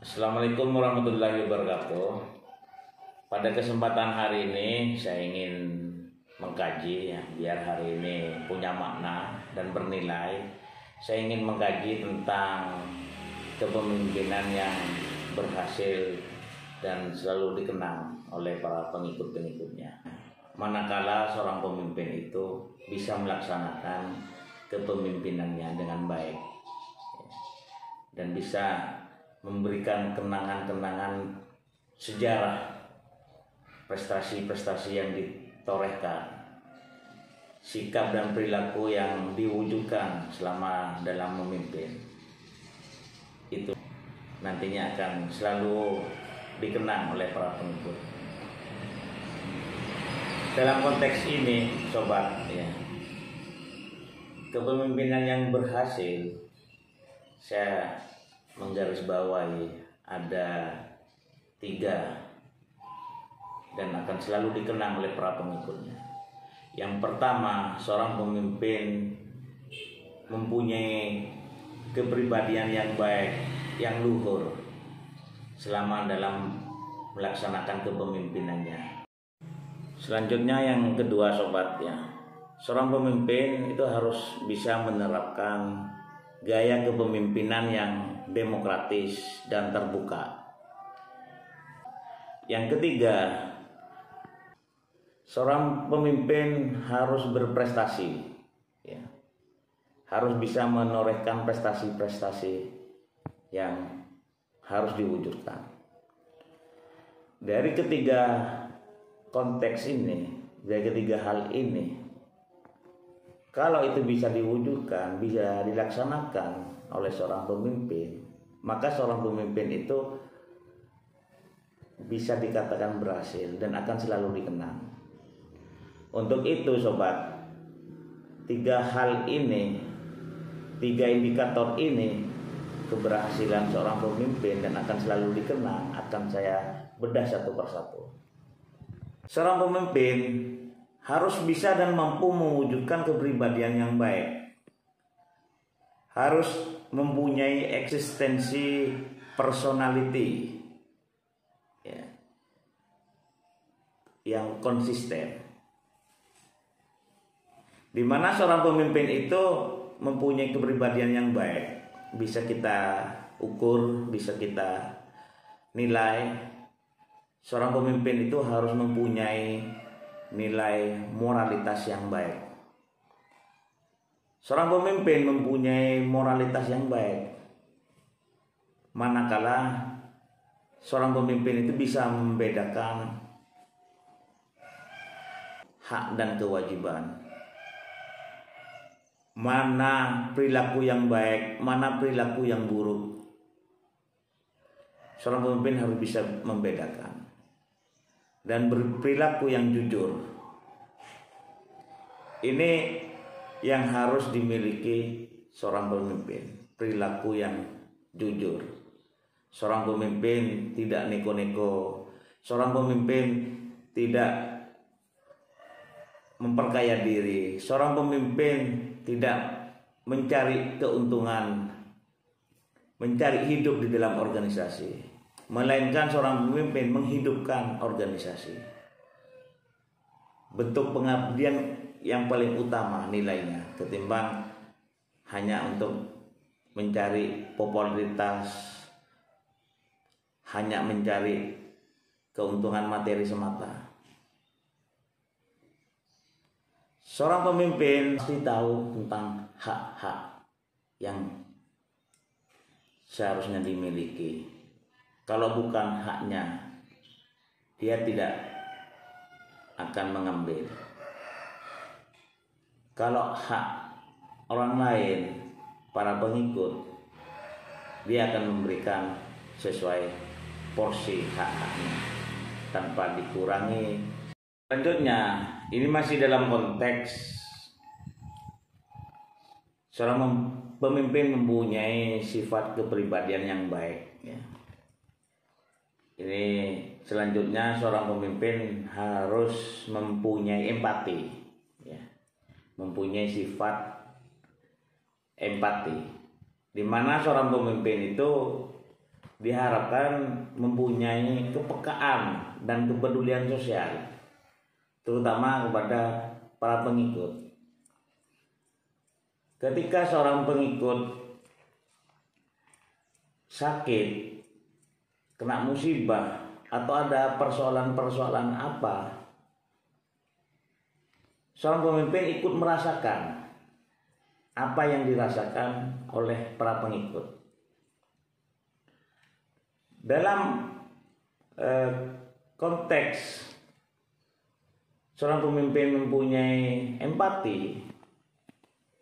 Assalamualaikum warahmatullahi wabarakatuh. Pada kesempatan hari ini saya ingin mengkaji ya, biar hari ini punya makna dan bernilai. Saya ingin mengkaji tentang kepemimpinan yang berhasil dan selalu dikenang oleh para pengikut-pengikutnya. Manakala seorang pemimpin itu bisa melaksanakan kepemimpinannya dengan baik dan bisa memberikan kenangan-kenangan sejarah prestasi-prestasi yang ditorehkan, sikap dan perilaku yang diwujudkan selama dalam memimpin, itu nantinya akan selalu dikenang oleh para pengikut. Dalam konteks ini, sobat, ya, kepemimpinan yang berhasil, saya menggarisbawahi ada 3 dan akan selalu dikenang oleh para pengikutnya. Yang pertama, seorang pemimpin mempunyai kepribadian yang baik, yang luhur selama dalam melaksanakan kepemimpinannya. Selanjutnya yang kedua, sobat, ya, seorang pemimpin itu harus bisa menerapkan gaya kepemimpinan yang demokratis dan terbuka. Yang ketiga, seorang pemimpin harus berprestasi, ya, harus bisa menorehkan prestasi-prestasi yang harus diwujudkan. Dari ketiga konteks ini, dari ketiga hal ini, kalau itu bisa diwujudkan, bisa dilaksanakan oleh seorang pemimpin, maka seorang pemimpin itu bisa dikatakan berhasil dan akan selalu dikenang. Untuk itu, sobat, 3 hal ini, 3 indikator ini keberhasilan seorang pemimpin dan akan selalu dikenang, akan saya bedah satu persatu. Seorang pemimpin harus bisa dan mampu mewujudkan kepribadian yang baik, harus mempunyai eksistensi personality, ya, yang konsisten, di mana seorang pemimpin itu mempunyai kepribadian yang baik, bisa kita ukur, bisa kita nilai. Seorang pemimpin itu harus mempunyai nilai moralitas yang baik. Seorang pemimpin mempunyai moralitas yang baik manakala seorang pemimpin itu bisa membedakan hak dan kewajiban, mana perilaku yang baik, mana perilaku yang buruk. Seorang pemimpin harus bisa membedakan dan berperilaku yang jujur. Ini yang harus dimiliki seorang pemimpin, perilaku yang jujur. Seorang pemimpin tidak neko-neko, seorang pemimpin tidak memperkaya diri, seorang pemimpin tidak mencari keuntungan, mencari hidup di dalam organisasi, melainkan seorang pemimpin menghidupkan organisasi. Bentuk pengabdian yang paling utama nilainya ketimbang hanya untuk mencari popularitas, hanya mencari keuntungan materi semata. Seorang pemimpin pasti tahu tentang hak-hak yang seharusnya dimiliki. Kalau bukan haknya, dia tidak akan mengambil. Kalau hak orang lain, para pengikut, dia akan memberikan sesuai porsi hak-haknya tanpa dikurangi. Selanjutnya, ini masih dalam konteks seorang pemimpin mempunyai sifat kepribadian yang baik, ya. Ini selanjutnya seorang pemimpin harus mempunyai empati, ya, mempunyai sifat empati, di mana seorang pemimpin itu diharapkan mempunyai kepekaan dan kepedulian sosial, terutama kepada para pengikut. Ketika seorang pengikut sakit, kena musibah, atau ada persoalan-persoalan apa, seorang pemimpin ikut merasakan apa yang dirasakan oleh para pengikut. Dalam konteks seorang pemimpin mempunyai empati,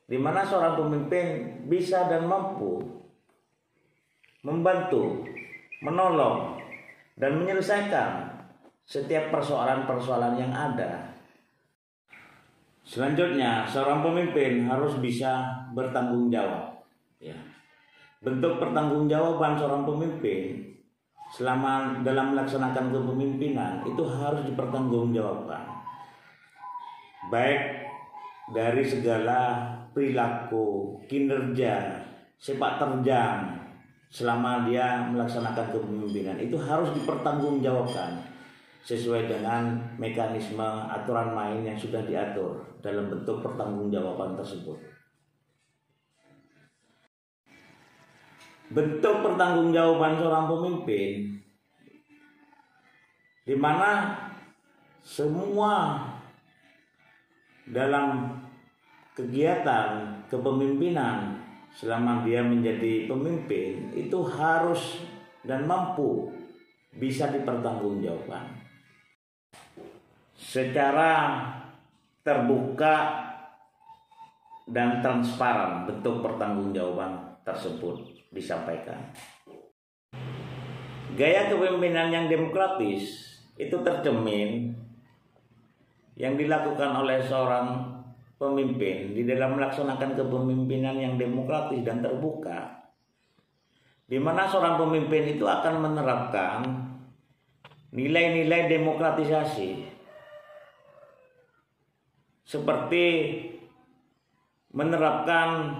di mana seorang pemimpin bisa dan mampu membantu, menolong, dan menyelesaikan setiap persoalan-persoalan yang ada. Selanjutnya, seorang pemimpin harus bisa bertanggung jawab. Ya. Bentuk pertanggungjawaban seorang pemimpin selama dalam melaksanakan kepemimpinan itu harus dipertanggungjawabkan, baik dari segala perilaku, kinerja, sepak terjang selama dia melaksanakan kepemimpinan itu harus dipertanggungjawabkan sesuai dengan mekanisme aturan main yang sudah diatur dalam bentuk pertanggungjawaban tersebut. Bentuk pertanggungjawaban seorang pemimpin di mana semua dalam kegiatan kepemimpinan selama dia menjadi pemimpin itu harus dan mampu bisa dipertanggungjawabkan secara terbuka dan transparan. Bentuk pertanggungjawaban tersebut disampaikan. Gaya kepemimpinan yang demokratis itu tercermin yang dilakukan oleh seorang pemimpin di dalam melaksanakan kepemimpinan yang demokratis dan terbuka, di mana seorang pemimpin itu akan menerapkan nilai-nilai demokratisasi seperti menerapkan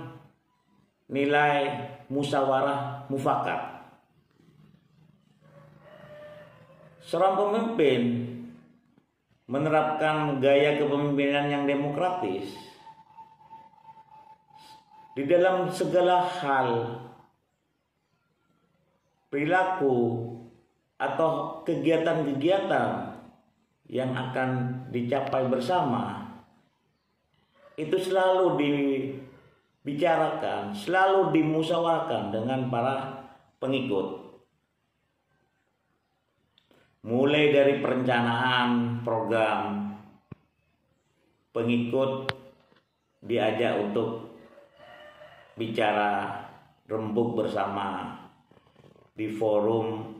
nilai musyawarah mufakat. Seorang pemimpin menerapkan gaya kepemimpinan yang demokratis di dalam segala hal, perilaku atau kegiatan-kegiatan yang akan dicapai bersama itu selalu dibicarakan, selalu dimusyawarahkan dengan para pengikut. Mulai dari perencanaan program, pengikut diajak untuk bicara rembuk bersama di forum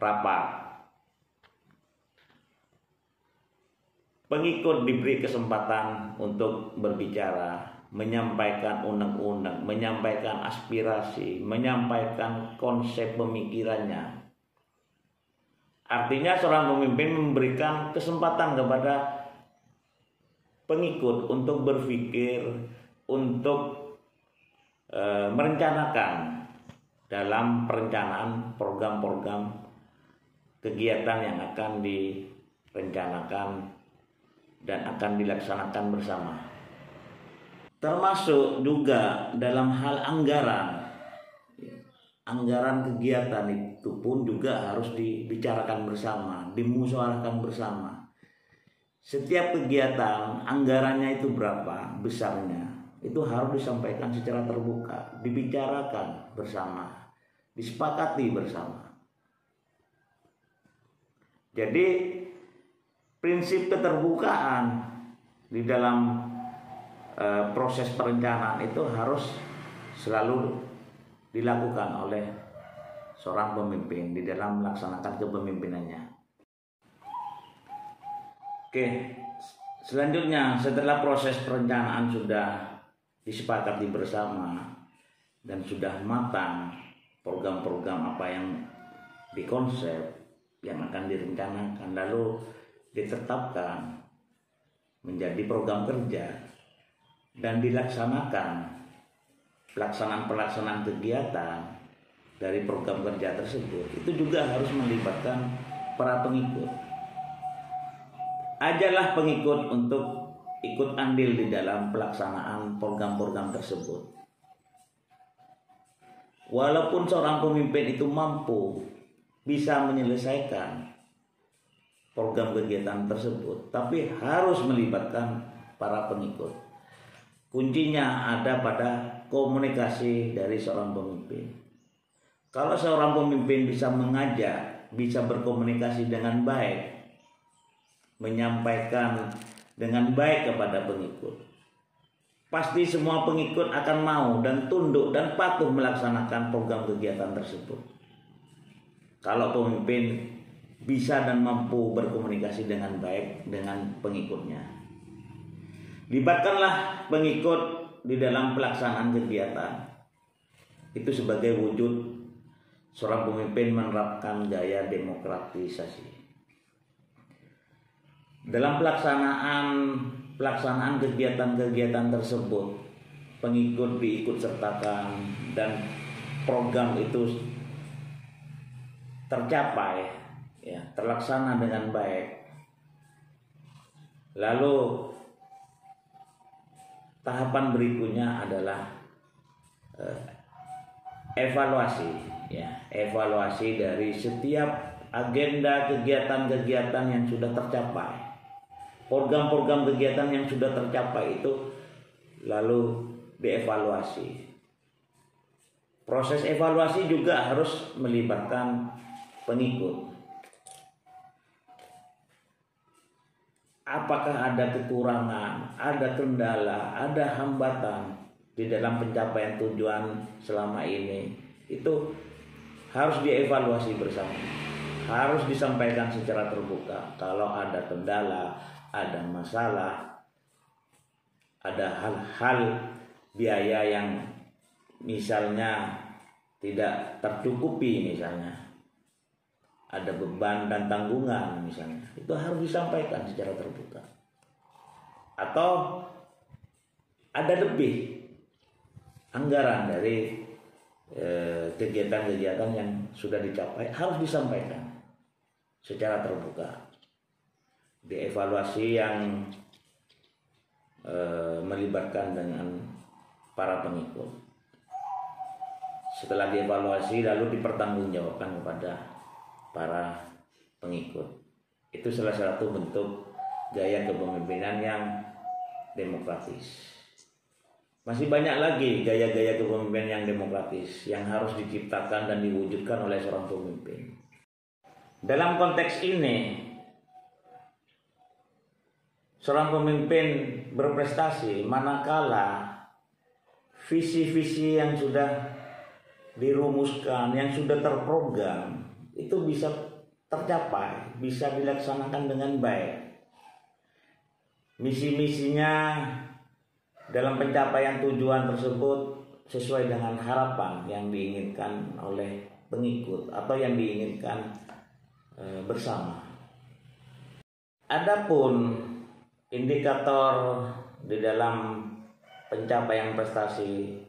rapat. Pengikut diberi kesempatan untuk berbicara, menyampaikan undang-undang, menyampaikan aspirasi, menyampaikan konsep pemikirannya. Artinya seorang pemimpin memberikan kesempatan kepada pengikut untuk berpikir, untuk merencanakan dalam perencanaan program-program kegiatan yang akan direncanakan dan akan dilaksanakan bersama. Termasuk juga dalam hal anggaran. Anggaran kegiatan itu pun juga harus dibicarakan bersama, dimusyawarahkan bersama. Setiap kegiatan anggarannya itu berapa besarnya, itu harus disampaikan secara terbuka, dibicarakan bersama, disepakati bersama. Jadi prinsip keterbukaan di dalam proses perencanaan itu harus selalu dilakukan oleh seorang pemimpin di dalam melaksanakan kepemimpinannya. Oke, selanjutnya setelah proses perencanaan sudah disepakati bersama dan sudah matang program-program apa yang dikonsep yang akan direncanakan, lalu ditetapkan menjadi program kerja dan dilaksanakan pelaksanaan kegiatan, dari program kerja tersebut itu juga harus melibatkan para pengikut. Ajalah pengikut untuk ikut andil di dalam pelaksanaan program-program tersebut. Walaupun seorang pemimpin itu mampu bisa menyelesaikan program kegiatan tersebut, tapi harus melibatkan para pengikut. Kuncinya ada pada komunikasi dari seorang pemimpin. Kalau seorang pemimpin bisa mengajak, bisa berkomunikasi dengan baik, menyampaikan dengan baik kepada pengikut, pasti semua pengikut akan mau dan tunduk dan patuh melaksanakan program kegiatan tersebut. Kalau pemimpin bisa dan mampu berkomunikasi dengan baik dengan pengikutnya. Libatkanlah pengikut di dalam pelaksanaan kegiatan. Itu sebagai wujud seorang pemimpin menerapkan gaya demokratisasi. Dalam pelaksanaan kegiatan-kegiatan tersebut, pengikut diikut sertakan dan program itu tercapai, ya, terlaksana dengan baik. Lalu tahapan berikutnya adalah evaluasi, ya, evaluasi dari setiap agenda kegiatan-kegiatan yang sudah tercapai, program-program kegiatan yang sudah tercapai itu lalu dievaluasi. Proses evaluasi juga harus melibatkan pengikut. Apakah ada kekurangan, ada kendala, ada hambatan di dalam pencapaian tujuan selama ini, itu harus dievaluasi bersama, harus disampaikan secara terbuka. Kalau ada kendala, ada masalah, ada hal-hal biaya yang misalnya tidak tercukupi, misalnya ada beban dan tanggungan misalnya, itu harus disampaikan secara terbuka. Atau ada lebih anggaran dari kegiatan-kegiatan yang sudah dicapai, harus disampaikan secara terbuka. Dievaluasi yang melibatkan dengan para pengikut. Setelah dievaluasi lalu dipertanggungjawabkan kepada para pengikut. Itu salah satu bentuk gaya kepemimpinan yang demokratis. Masih banyak lagi gaya-gaya kepemimpinan yang demokratis yang harus diciptakan dan diwujudkan oleh seorang pemimpin. Dalam konteks ini, seorang pemimpin berprestasi manakala visi-visi yang sudah dirumuskan, yang sudah terprogram, itu bisa tercapai, bisa dilaksanakan dengan baik. Misi-misinya dalam pencapaian tujuan tersebut sesuai dengan harapan yang diinginkan oleh pengikut atau yang diinginkan bersama. Adapun indikator di dalam pencapaian prestasi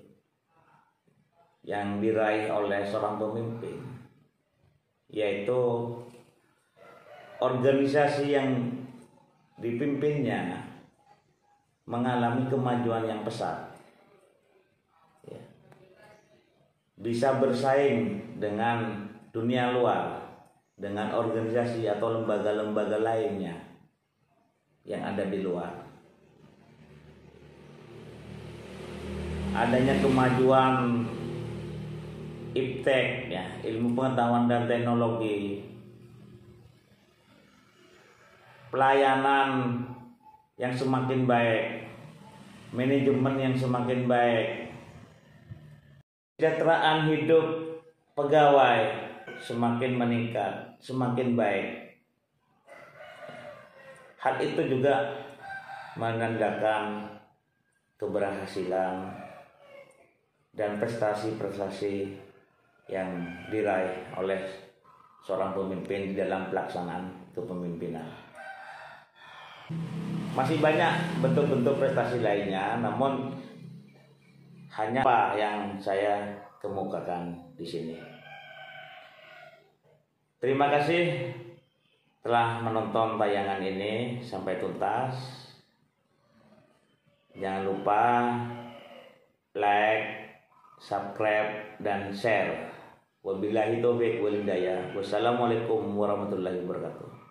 yang diraih oleh seorang pemimpin, yaitu organisasi yang dipimpinnya mengalami kemajuan yang pesat, ya, bisa bersaing dengan dunia luar, dengan organisasi atau lembaga-lembaga lainnya yang ada di luar. Adanya kemajuan iptek, ya, ilmu pengetahuan dan teknologi, pelayanan yang semakin baik, manajemen yang semakin baik, kesejahteraan hidup pegawai semakin meningkat, semakin baik. Hal itu juga menandakan keberhasilan dan prestasi-prestasi yang diraih oleh seorang pemimpin di dalam pelaksanaan kepemimpinan. Masih banyak bentuk-bentuk prestasi lainnya, namun hanya apa yang saya kemukakan di sini. Terima kasih telah menonton tayangan ini sampai tuntas. Jangan lupa like, subscribe, dan share. Wabillahi taufiq wal hidayah. Wassalamualaikum warahmatullahi wabarakatuh.